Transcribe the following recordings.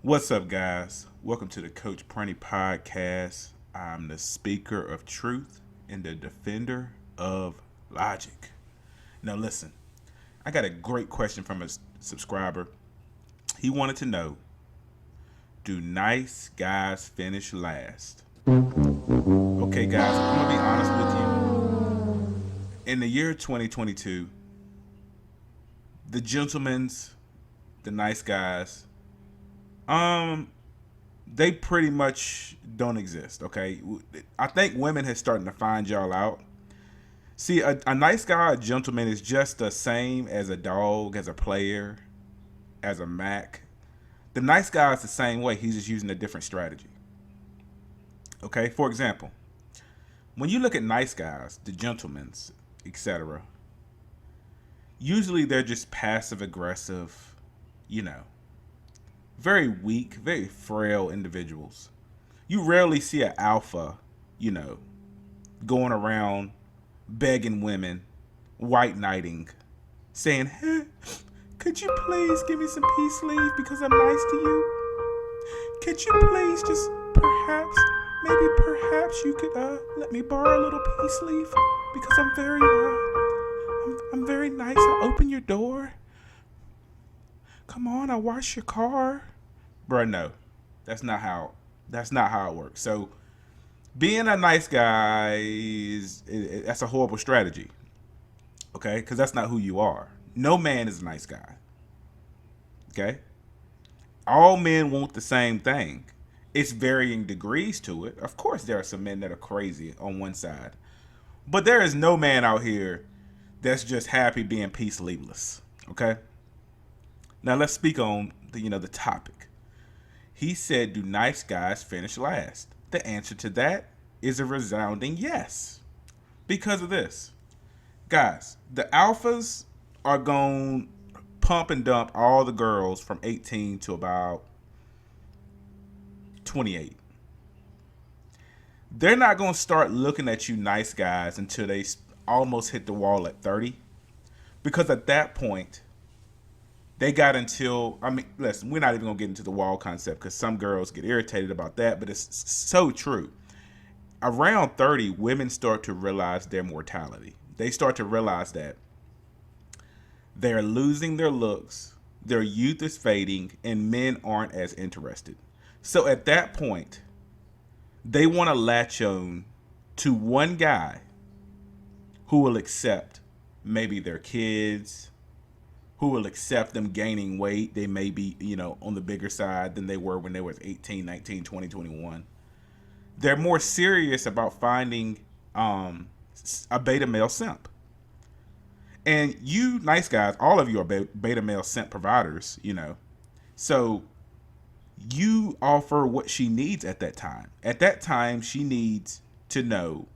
What's up, guys? Welcome to the Coach Prunty Podcast. I'm the speaker of truth and the defender of logic. Now, listen, I got a great question from a subscriber. He wanted to know, do nice guys finish last? Okay, guys, I'm going to be honest with you. In the year 2022, the gentlemen's, the nice guys, they pretty much don't exist. Okay, I think women have starting to find y'all out. See, a nice guy, a gentleman, is just the same as a dog, as a player, as a Mac. The nice guy is the same way. He's just using a different strategy. Okay, for example, when you look at nice guys, the gentlemen's, etc., usually they're just passive aggressive, you know, very weak, very frail individuals. You rarely see an alpha, going around begging women, white knighting, saying, hey, could you please give me some peace leave because I'm nice to you? Could you please just perhaps you could let me borrow a little peace leave because I'm very nice. I'll open your door. Come on, I'll wash your car. Bruh, no. That's not how it works. So being a nice guy that's a horrible strategy. Okay? Because that's not who you are. No man is a nice guy. Okay? All men want the same thing. It's varying degrees to it. Of course there are some men that are crazy on one side. But there is no man out here that's just happy being peace leaveless. Okay? Now let's speak on the topic. He said, do nice guys finish last? The answer to that is a resounding yes. Because of this. Guys, the alphas are going to pump and dump all the girls from 18 to about 28. They're not going to start looking at you nice guys until they almost hit the wall at 30. Because at that point, they got listen, we're not even going to get into the wall concept because some girls get irritated about that, but it's so true. Around 30, women start to realize their mortality. They start to realize that they're losing their looks, their youth is fading, and men aren't as interested. So at that point, they want to latch on to one guy who will accept maybe their kids, who will accept them gaining weight. They may be, on the bigger side than they were when they were 18, 19, 20, 21. They're more serious about finding a beta male simp. And you nice guys, all of you are beta male simp providers, So you offer what she needs at that time. At that time, she needs to know,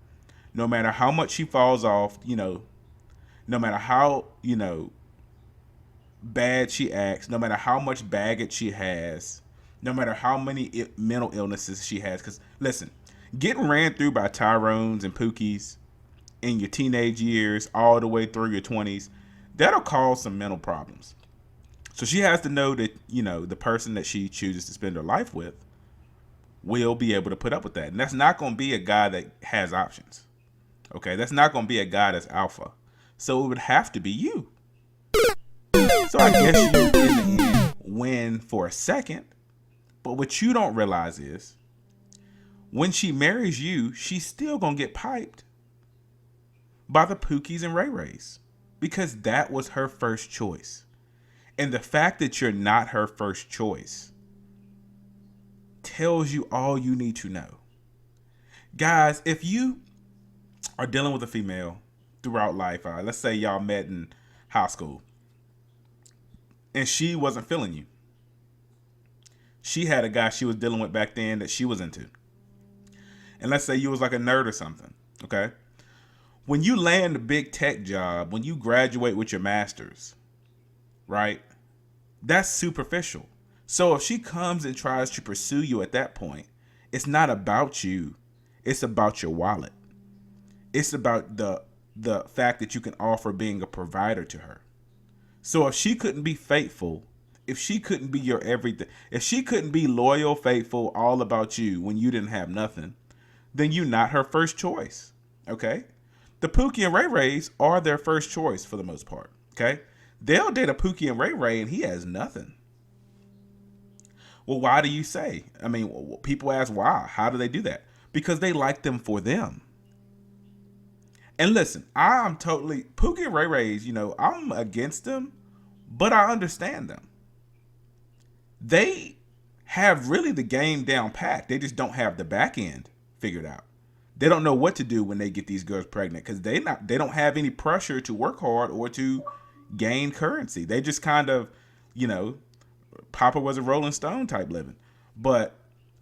no matter how much she falls off, no matter how, bad she acts, no matter how much baggage she has, no matter how many mental illnesses she has. Because listen, getting ran through by Tyrones and Pookies in your teenage years all the way through your 20s, that'll cause some mental problems. So she has to know that, the person that she chooses to spend her life with will be able to put up with that. And that's not going to be a guy that has options. Okay, that's not going to be a guy that's alpha. So it would have to be you. So I guess you, in the end, win for a second. But what you don't realize is, when she marries you, she's still going to get piped by the Pookies and Ray Rays. Because that was her first choice. And the fact that you're not her first choice tells you all you need to know. Guys, if you are dealing with a female throughout life, let's say y'all met in high school, and she wasn't feeling you. She had a guy she was dealing with back then that she was into. And let's say you was like a nerd or something, okay? When you land a big tech job, when you graduate with your master's, right? That's superficial. So if she comes and tries to pursue you at that point, it's not about you. It's about your wallet. It's about the fact that you can offer being a provider to her. So if she couldn't be faithful if she couldn't be your everything, if she couldn't be loyal, faithful, all about you when you didn't have nothing, then you're not her first choice. Okay? The Pookie and Ray Rays are their first choice for the most part. Okay? They'll date a Pookie and Ray Ray and he has nothing. Well, why do you say? I mean, people ask why. How do they do that? Because they like them for them. And listen, I'm totally Pookie and Ray Rays, I'm against them, but I understand them. They have really the game down packed. They just don't have the back end figured out. They don't know what to do when they get these girls pregnant because they don't have any pressure to work hard or to gain currency. They just kind of, Papa was a Rolling Stone type living. But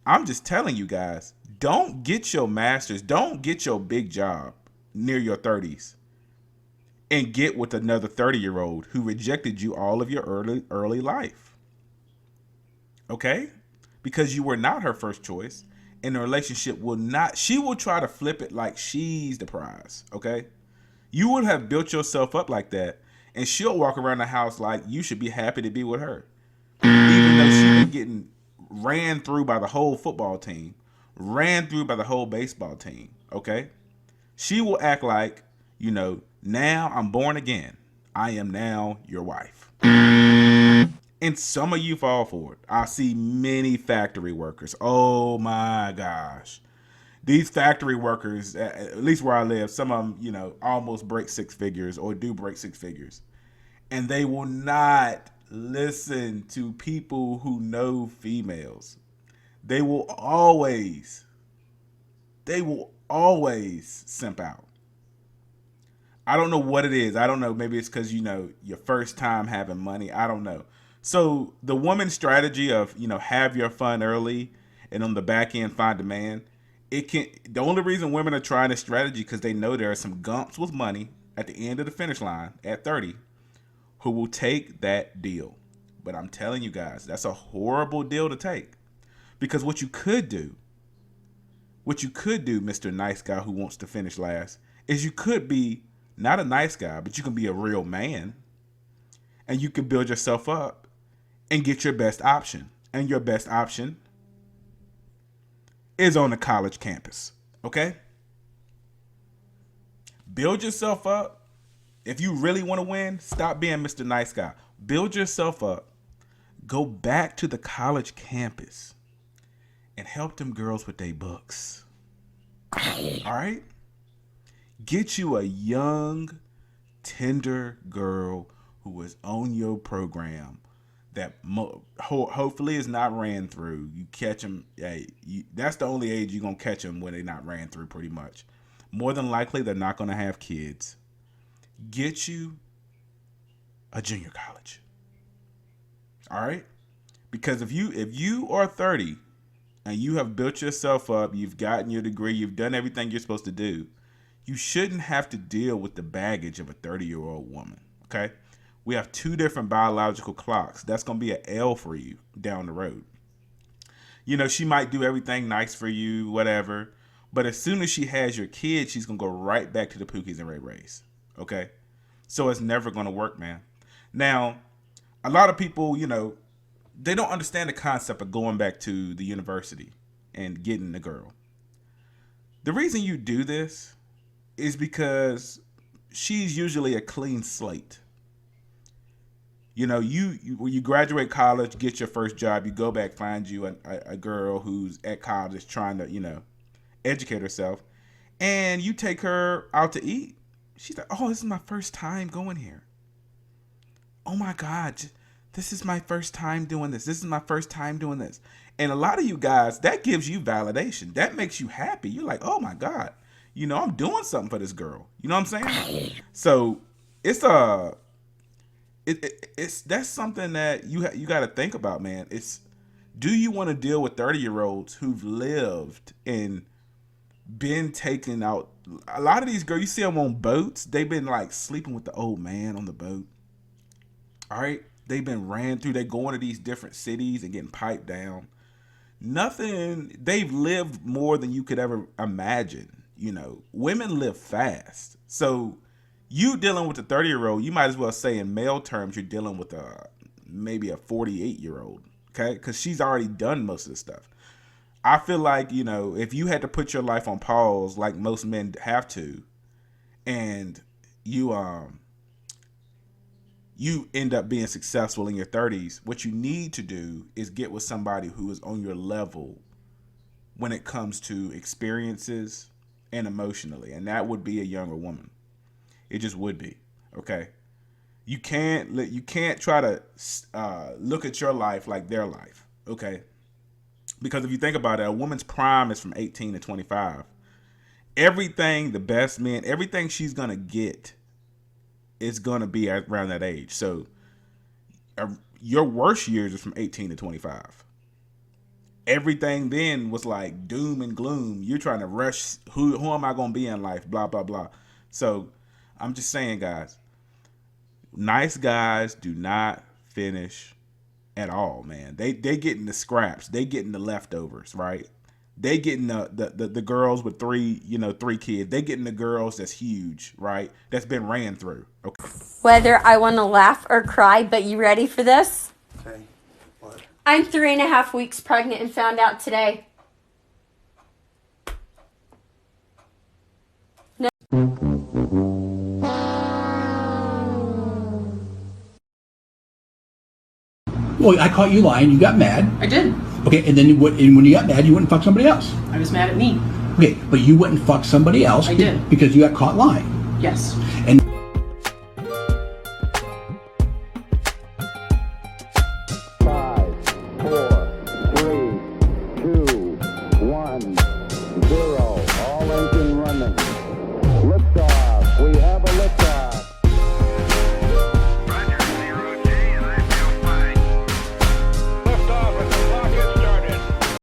I'm just telling you guys, don't get your master's, don't get your big job near your 30s and get with another 30-year-old who rejected you all of your early life. Okay? Because you were not her first choice, and the relationship she will try to flip it like she's the prize. Okay? You would have built yourself up like that, and she'll walk around the house like you should be happy to be with her. Even though she's been getting ran through by the whole football team, ran through by the whole baseball team. Okay? She will act like, now I'm born again. I am now your wife. And some of you fall for it. I see many factory workers. Oh my gosh. These factory workers, at least where I live, some of them, almost break six figures or do break six figures. And they will not listen to people who know females. They will always simp out. I don't know what it is. I don't know. Maybe it's because, your first time having money. I don't know. So the woman's strategy of, have your fun early and on the back end find a man. The only reason women are trying this strategy because they know there are some gumps with money at the end of the finish line at 30 who will take that deal. But I'm telling you guys, that's a horrible deal to take. Because what you could do, Mr. Nice Guy who wants to finish last, is you could be not a nice guy, but you can be a real man. And you can build yourself up and get your best option. And your best option is on the college campus. Okay? Build yourself up. If you really want to win, stop being Mr. Nice Guy. Build yourself up. Go back to the college campus and help them girls with their books. All right? Get you a young, tender girl who is on your program that hopefully is not ran through. You catch them. That's the only age you're going to catch them when they're not ran through pretty much. More than likely, they're not going to have kids. Get you a junior college. All right? Because if you are 30 and you have built yourself up, you've gotten your degree, you've done everything you're supposed to do, you shouldn't have to deal with the baggage of a 30-year-old woman. Okay? We have two different biological clocks. That's going to be an L for you down the road. She might do everything nice for you, whatever. But as soon as she has your kid, she's going to go right back to the Pookies and Ray Rays. Okay? So it's never going to work, man. Now, a lot of people, they don't understand the concept of going back to the university and getting the girl. The reason you do this is because she's usually a clean slate. When you graduate college, get your first job, you go back, find you a girl who's at college trying to, educate herself, and you take her out to eat. She's like, oh, this is my first time going here. Oh my God, this is my first time doing this. This is my first time doing this. And a lot of you guys, that gives you validation. That makes you happy. You're like, oh my God, I'm doing something for this girl. You know what I'm saying? So it's that's something that you got to think about, man. Do you want to deal with 30-year-olds who've lived and been taken out? A lot of these girls, you see them on boats. They've been like sleeping with the old man on the boat. All right. They've been ran through. They're going to these different cities and getting piped down. They've lived more than you could ever imagine. Women live fast. So you dealing with a 30-year-old, you might as well say in male terms, you're dealing with a maybe a 48-year-old, okay? Because she's already done most of the stuff. I feel like, you know, if you had to put your life on pause like most men have to, and you end up being successful in your 30s, what you need to do is get with somebody who is on your level when it comes to experiences and emotionally, and that would be a younger woman. It just would be, okay? You can't try to look at your life like their life, okay? Because if you think about it, a woman's prime is from 18 to 25. Everything, the best men, everything she's going to get is going to be around that age. So your worst years is from 18 to 25. Everything then was like doom and gloom. You're trying to rush, who am I going to be in life, blah, blah, blah. So I'm just saying, guys, nice guys do not finish at all, man. They getting the scraps. They getting the leftovers, right? They getting the girls with three kids. They getting the girls that's huge, right? That's been ran through. Okay. Whether I want to laugh or cry, but you ready for this? Okay. What? I'm 3.5 weeks pregnant and found out today. No. Well, I caught you lying. You got mad. I did. Okay, and then and when you got mad, you went and fucked somebody else. I was mad at me. Okay, but you went and fucked somebody else. I did. Because you got caught lying. Yes. And